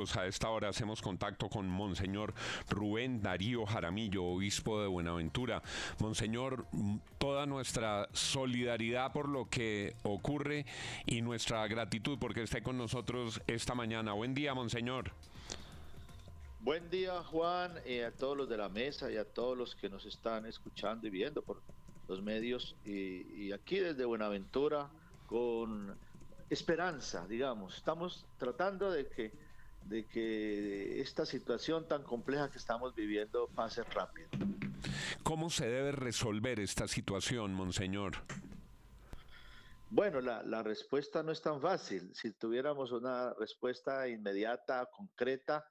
A esta hora hacemos contacto con Monseñor Rubén Darío Jaramillo, obispo de Buenaventura. Monseñor, toda nuestra solidaridad por lo que ocurre y nuestra gratitud porque esté con nosotros esta mañana. Buen día, Monseñor. Buen día, Juan, a todos los de la mesa y a todos los que nos están escuchando y viendo por los medios. Y aquí desde Buenaventura, con esperanza, digamos, estamos tratando de que esta situación tan compleja que estamos viviendo pase rápido. ¿Cómo se debe resolver esta situación, Monseñor? Bueno, la respuesta no es tan fácil. Si tuviéramos una respuesta inmediata, concreta,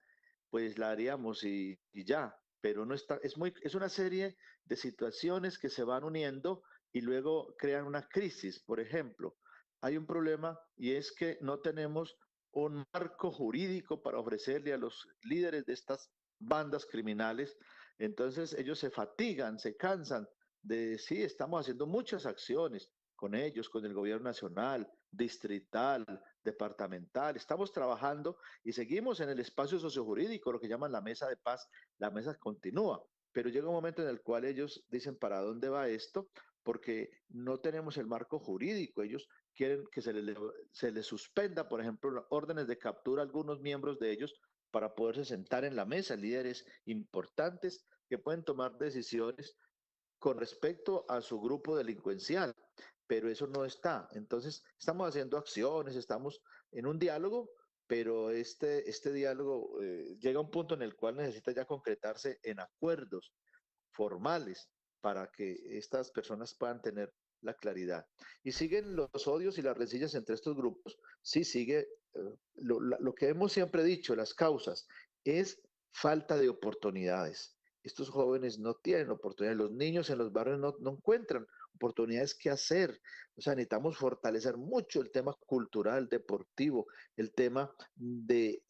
pues la haríamos y ya. Pero no está, es una serie de situaciones que se van uniendo y luego crean una crisis. Por ejemplo, hay un problema y es que no tenemos un marco jurídico para ofrecerle a los líderes de estas bandas criminales. Entonces ellos se fatigan, se cansan de, sí, estamos haciendo muchas acciones con ellos, con el gobierno nacional, distrital, departamental. Estamos trabajando y seguimos en el espacio sociojurídico, lo que llaman la mesa de paz. La mesa continúa, pero llega un momento en el cual ellos dicen, ¿para dónde va esto? Porque no tenemos el marco jurídico. Ellos quieren que se les suspenda, por ejemplo, órdenes de captura a algunos miembros de ellos para poderse sentar en la mesa, líderes importantes que pueden tomar decisiones con respecto a su grupo delincuencial, pero eso no está. Entonces, estamos haciendo acciones, estamos en un diálogo, pero este diálogo llega a un punto en el cual necesita ya concretarse en acuerdos formales para que estas personas puedan tener la claridad. Y siguen los odios y las rencillas entre estos grupos. Sí, sigue lo que hemos siempre dicho, las causas, es falta de oportunidades. Estos jóvenes no tienen oportunidades, los niños en los barrios no encuentran oportunidades que hacer. O sea, necesitamos fortalecer mucho el tema cultural, deportivo, el tema de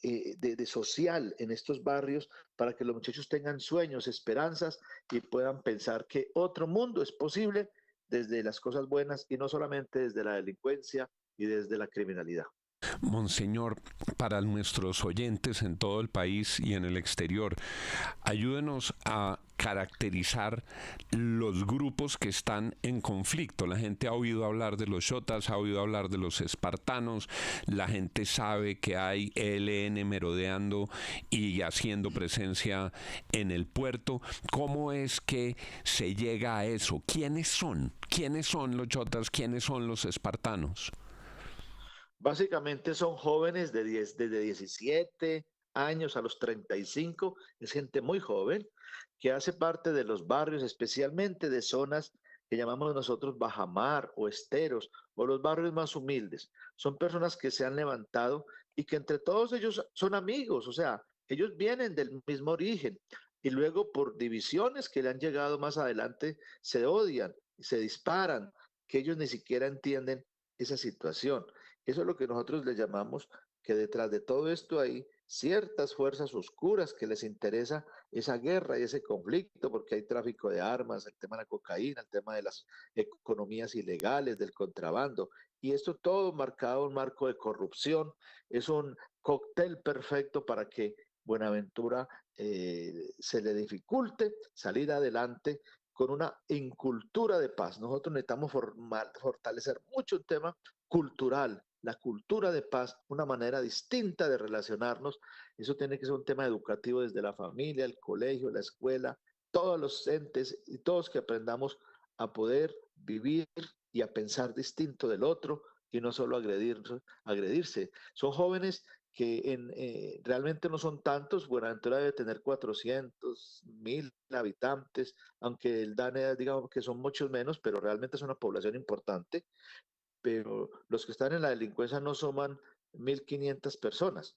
social en estos barrios para que los muchachos tengan sueños, esperanzas y puedan pensar que otro mundo es posible desde las cosas buenas y no solamente desde la delincuencia y desde la criminalidad. Monseñor, para nuestros oyentes en todo el país y en el exterior, ayúdenos a caracterizar los grupos que están en conflicto. La gente ha oído hablar de los shotas, ha oído hablar de los espartanos, la gente sabe que hay ELN merodeando y haciendo presencia en el puerto. ¿Cómo es que se llega a eso? ¿Quiénes son? ¿Quiénes son los shotas? ¿Quiénes son los espartanos? Básicamente son jóvenes desde 17 años a los 35, es gente muy joven que hace parte de los barrios, especialmente de zonas que llamamos nosotros bajamar o esteros o los barrios más humildes. Son personas que se han levantado y que entre todos ellos son amigos, o sea, ellos vienen del mismo origen y luego por divisiones que le han llegado más adelante se odian, se disparan, que ellos ni siquiera entienden esa situación. Eso es lo que nosotros le llamamos que detrás de todo esto hay ciertas fuerzas oscuras que les interesa esa guerra y ese conflicto, porque hay tráfico de armas, el tema de la cocaína, el tema de las economías ilegales, del contrabando, y esto todo marcado en un marco de corrupción, es un cóctel perfecto para que Buenaventura se le dificulte salir adelante con una incultura de paz. Nosotros necesitamos fortalecer mucho el tema cultural, la cultura de paz, una manera distinta de relacionarnos. Eso tiene que ser un tema educativo desde la familia, el colegio, la escuela, todos los entes y todos que aprendamos a poder vivir y a pensar distinto del otro y no solo agredirse. Son jóvenes que realmente no son tantos. Buenaventura debe tener 400.000 habitantes, aunque el DANE digamos que son muchos menos, pero realmente es una población importante, pero los que están en la delincuencia no suman 1.500 personas,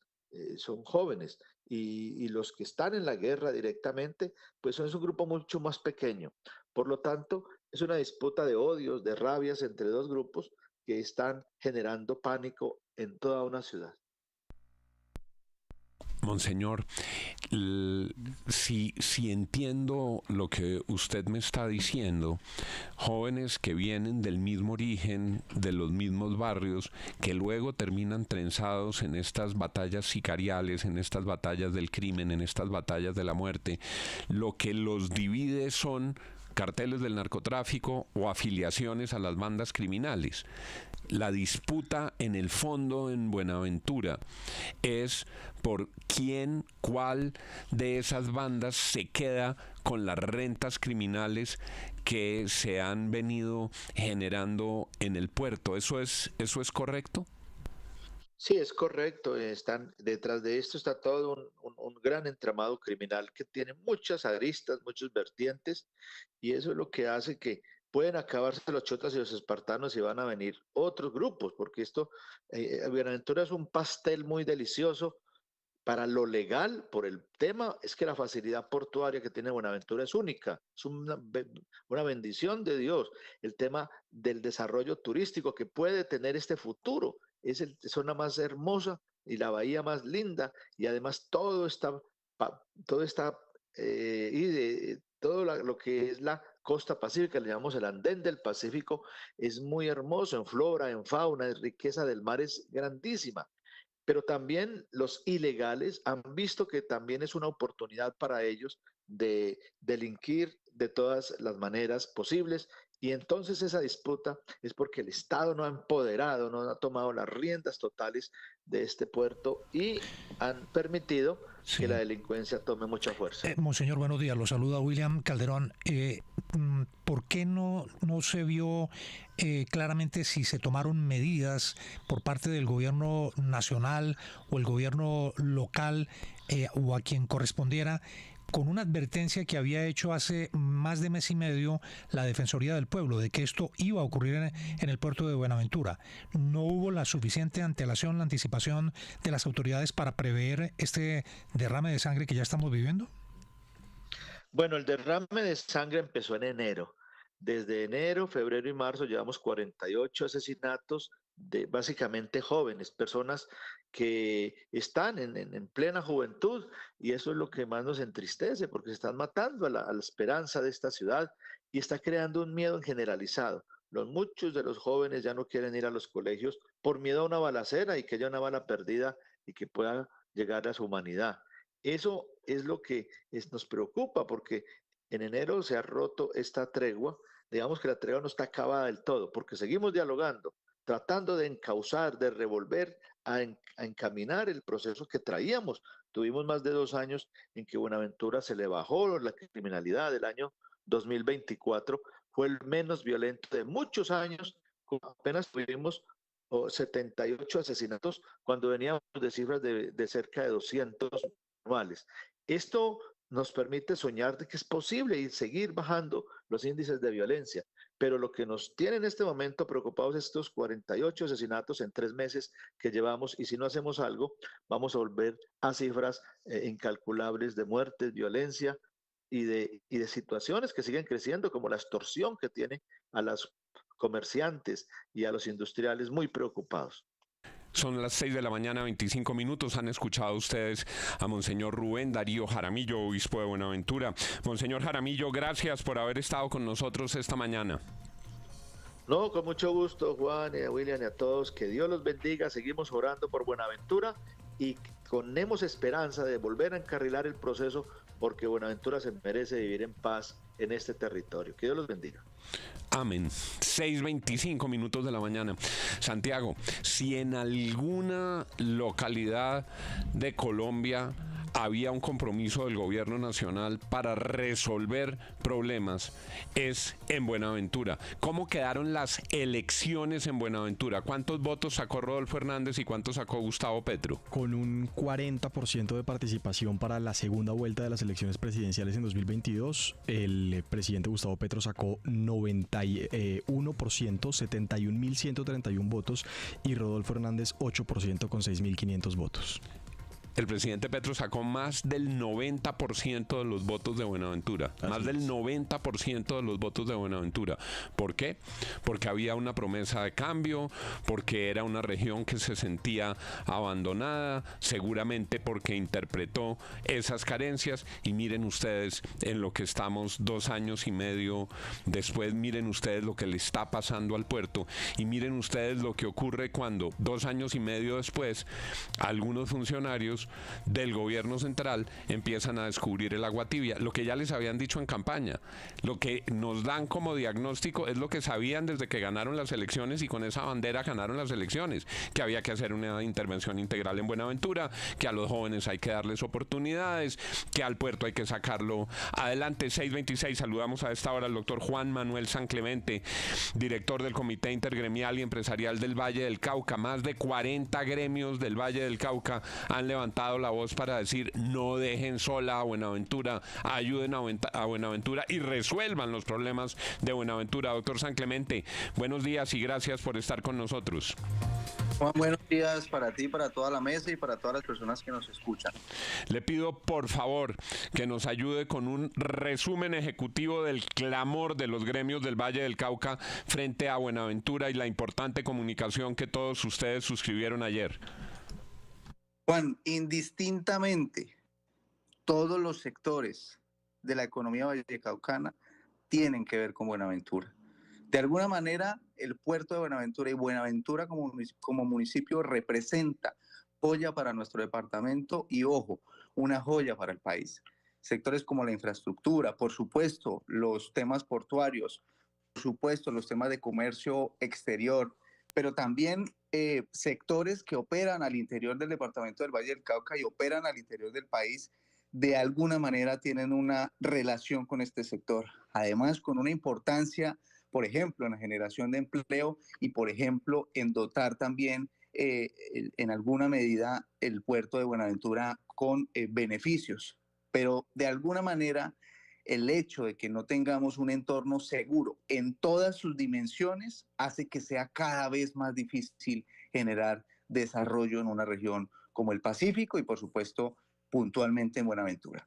son jóvenes, y los que están en la guerra directamente, pues es un grupo mucho más pequeño. Por lo tanto, es una disputa de odios, de rabias entre dos grupos que están generando pánico en toda una ciudad. Monseñor, si entiendo lo que usted me está diciendo, jóvenes que vienen del mismo origen, de los mismos barrios, que luego terminan trenzados en estas batallas sicariales, en estas batallas del crimen, en estas batallas de la muerte, lo que los divide son carteles del narcotráfico o afiliaciones a las bandas criminales. La disputa en el fondo en Buenaventura es por cuál de esas bandas se queda con las rentas criminales que se han venido generando en el puerto. ¿Eso es correcto? Sí, es correcto. Detrás de esto está todo un gran entramado criminal que tiene muchas aristas, muchos vertientes, y eso es lo que hace que pueden acabarse los chotas y los espartanos y van a venir otros grupos, porque Buenaventura es un pastel muy delicioso para lo legal, por el tema, es que la facilidad portuaria que tiene Buenaventura es única, es una bendición de Dios. El tema del desarrollo turístico que puede tener este futuro, es la zona más hermosa y la bahía más linda, y además todo lo que es la costa pacífica, le llamamos el andén del Pacífico, es muy hermoso en flora, en fauna, en riqueza del mar es grandísima. Pero también los ilegales han visto que también es una oportunidad para ellos de delinquir de todas las maneras posibles, y entonces esa disputa es porque el Estado no ha empoderado, no ha tomado las riendas totales de este puerto y han permitido que la delincuencia tome mucha fuerza. Monseñor, buenos días. Lo saluda William Calderón. ¿Por qué no se vio claramente si se tomaron medidas por parte del gobierno nacional o el gobierno local o a quien correspondiera, con una advertencia que había hecho hace más de mes y medio la Defensoría del Pueblo de que esto iba a ocurrir en el puerto de Buenaventura? ¿No hubo la suficiente antelación, la anticipación de las autoridades para prever este derrame de sangre que ya estamos viviendo? Bueno, el derrame de sangre empezó en enero. Desde enero, febrero y marzo llevamos 48 asesinatos de básicamente jóvenes, personas que están en plena juventud, y eso es lo que más nos entristece, porque se están matando a la esperanza de esta ciudad y está creando un miedo generalizado. Muchos de los jóvenes ya no quieren ir a los colegios por miedo a una balacera y que haya una bala perdida y que pueda llegar a su humanidad. Eso es lo que nos preocupa, porque en enero se ha roto esta tregua. Digamos que la tregua no está acabada del todo, porque seguimos dialogando, tratando de encauzar, de revolver, a encaminar el proceso que traíamos. Tuvimos más de 2 años en que Buenaventura se le bajó la criminalidad. El año 2024 fue el menos violento de muchos años, apenas tuvimos 78 asesinatos cuando veníamos de cifras de cerca de 200 anuales. Esto nos permite soñar de que es posible y seguir bajando los índices de violencia. Pero lo que nos tiene en este momento preocupados es estos 48 asesinatos en 3 meses que llevamos, y si no hacemos algo, vamos a volver a cifras incalculables de muertes, violencia y de situaciones que siguen creciendo, como la extorsión que tiene a los comerciantes y a los industriales muy preocupados. Son las 6 de la mañana, 25 minutos. Han escuchado ustedes a Monseñor Rubén Darío Jaramillo, obispo de Buenaventura. Monseñor Jaramillo, gracias por haber estado con nosotros esta mañana. No, con mucho gusto, Juan, y a William y a todos. Que Dios los bendiga. Seguimos orando por Buenaventura y tenemos esperanza de volver a encarrilar el proceso, porque Buenaventura se merece vivir en paz en este territorio. Que Dios los bendiga. Amén. 6:25 minutos de la mañana. Santiago, si en alguna localidad de Colombia había un compromiso del gobierno nacional para resolver problemas, es en Buenaventura. ¿Cómo quedaron las elecciones en Buenaventura? ¿Cuántos votos sacó Rodolfo Hernández y cuántos sacó Gustavo Petro? Con un 40% de participación para la segunda vuelta de las elecciones presidenciales en 2022, el presidente Gustavo Petro sacó 91%, 71.131 votos, y Rodolfo Hernández 8% con 6.500 votos. el presidente Petro sacó más del 90% de los votos de Buenaventura. Más del 90% de los votos de Buenaventura. ¿Por qué? Porque había una promesa de cambio, porque era una región que se sentía abandonada, seguramente porque interpretó esas carencias. Y miren ustedes en lo que estamos 2 años y medio después, miren ustedes lo que le está pasando al puerto y miren ustedes lo que ocurre cuando 2 años y medio después algunos funcionarios del gobierno central empiezan a descubrir el agua tibia, lo que ya les habían dicho en campaña, lo que nos dan como diagnóstico es lo que sabían desde que ganaron las elecciones y con esa bandera ganaron las elecciones, que había que hacer una intervención integral en Buenaventura, que a los jóvenes hay que darles oportunidades, que al puerto hay que sacarlo adelante. 6:26, saludamos a esta hora al doctor Juan Manuel San Clemente, director del Comité Intergremial y Empresarial del Valle del Cauca. Más de 40 gremios del Valle del Cauca han levantado la voz para decir: no dejen sola a Buenaventura, ayuden a Buenaventura y resuelvan los problemas de Buenaventura. Doctor San Clemente, buenos días y gracias por estar con nosotros. Juan, buenos días para ti, para toda la mesa y para todas las personas que nos escuchan. Le pido por favor que nos ayude con un resumen ejecutivo del clamor de los gremios del Valle del Cauca frente a Buenaventura y la importante comunicación que todos ustedes suscribieron ayer. Juan, indistintamente, todos los sectores de la economía vallecaucana tienen que ver con Buenaventura. De alguna manera, el puerto de Buenaventura y Buenaventura como municipio representa joya para nuestro departamento y, ojo, una joya para el país. Sectores como la infraestructura, por supuesto, los temas portuarios, por supuesto, los temas de comercio exterior, pero también sectores que operan al interior del departamento del Valle del Cauca y operan al interior del país, de alguna manera tienen una relación con este sector. Además, con una importancia, por ejemplo, en la generación de empleo y, por ejemplo, en dotar también en alguna medida el puerto de Buenaventura con beneficios. Pero de alguna manera, el hecho de que no tengamos un entorno seguro en todas sus dimensiones hace que sea cada vez más difícil generar desarrollo en una región como el Pacífico y, por supuesto, puntualmente en Buenaventura.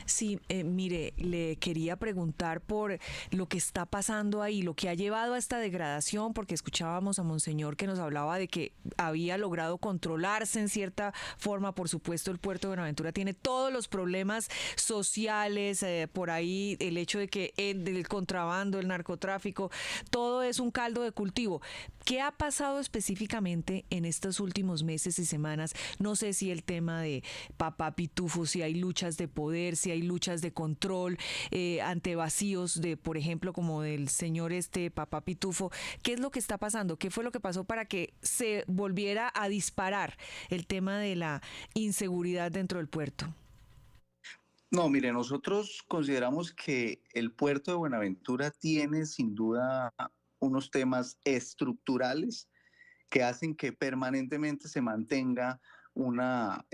Sí, mire, le quería preguntar por lo que está pasando ahí, lo que ha llevado a esta degradación, porque escuchábamos a Monseñor que nos hablaba de que había logrado controlarse en cierta forma. Por supuesto, el puerto de Buenaventura tiene todos los problemas sociales, por ahí el hecho de que el contrabando, el narcotráfico, todo es un caldo de cultivo. ¿Qué ha pasado específicamente en estos últimos meses y semanas? No sé si el tema de Papá Pitufo, si hay luchas de poder, si hay luchas de control ante vacíos de, por ejemplo, como del señor Papá Pitufo. ¿Qué es lo que está pasando? ¿Qué fue lo que pasó para que se volviera a disparar el tema de la inseguridad dentro del puerto? No, mire, nosotros consideramos que el puerto de Buenaventura tiene sin duda unos temas estructurales que hacen que permanentemente se mantenga una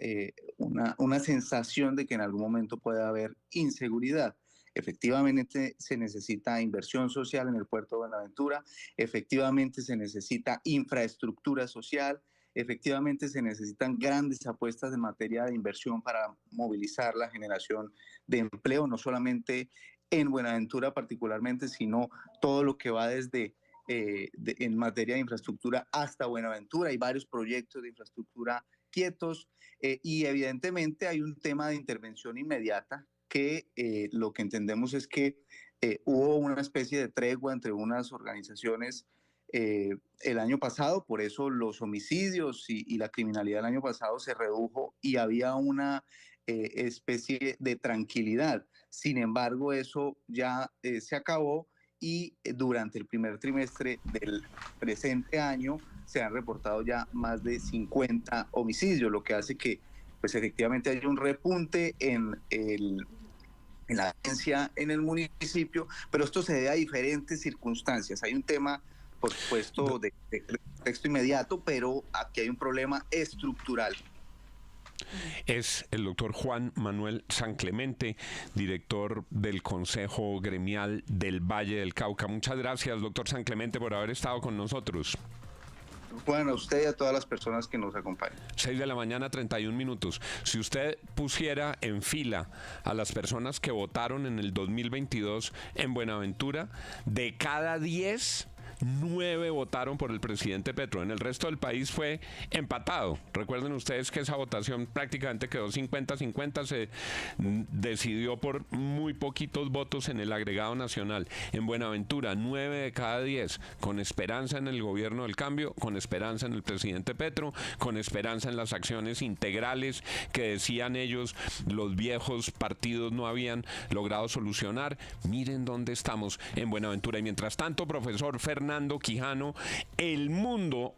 sensación de que en algún momento puede haber inseguridad. Efectivamente se necesita inversión social en el puerto de Buenaventura, efectivamente se necesita infraestructura social, efectivamente se necesitan grandes apuestas en materia de inversión para movilizar la generación de empleo, no solamente en Buenaventura particularmente, sino todo lo que va desde en materia de infraestructura hasta Buenaventura. Hay varios proyectos de infraestructura quietos y evidentemente hay un tema de intervención inmediata que lo que entendemos es que hubo una especie de tregua entre unas organizaciones el año pasado, por eso los homicidios y la criminalidad el año pasado se redujo y había una especie de tranquilidad. Sin embargo, eso ya se acabó y durante el primer trimestre del presente año se han reportado ya más de 50 homicidios, lo que hace que pues efectivamente haya un repunte en la violencia en el municipio, pero esto se debe a diferentes circunstancias. Hay un tema, por supuesto, de contexto inmediato, pero aquí hay un problema estructural. Es el doctor Juan Manuel San Clemente, director del Consejo Gremial del Valle del Cauca. Muchas gracias, doctor San Clemente, por haber estado con nosotros. Juan, a usted y a todas las personas que nos acompañan. 6 de la mañana, 31 minutos. Si usted pusiera en fila a las personas que votaron en el 2022 en Buenaventura, de cada 10, 9 votaron por el presidente Petro. En el resto del país fue empatado. Recuerden ustedes que esa votación prácticamente quedó 50-50. Se decidió por muy poquitos votos en el agregado nacional. En Buenaventura, 9 de cada 10, con esperanza en el gobierno del cambio, con esperanza en el presidente Petro, con esperanza en las acciones integrales que decían ellos los viejos partidos no habían logrado solucionar. Miren dónde estamos en Buenaventura. Y mientras tanto, profesor Fernando Quijano, el mundo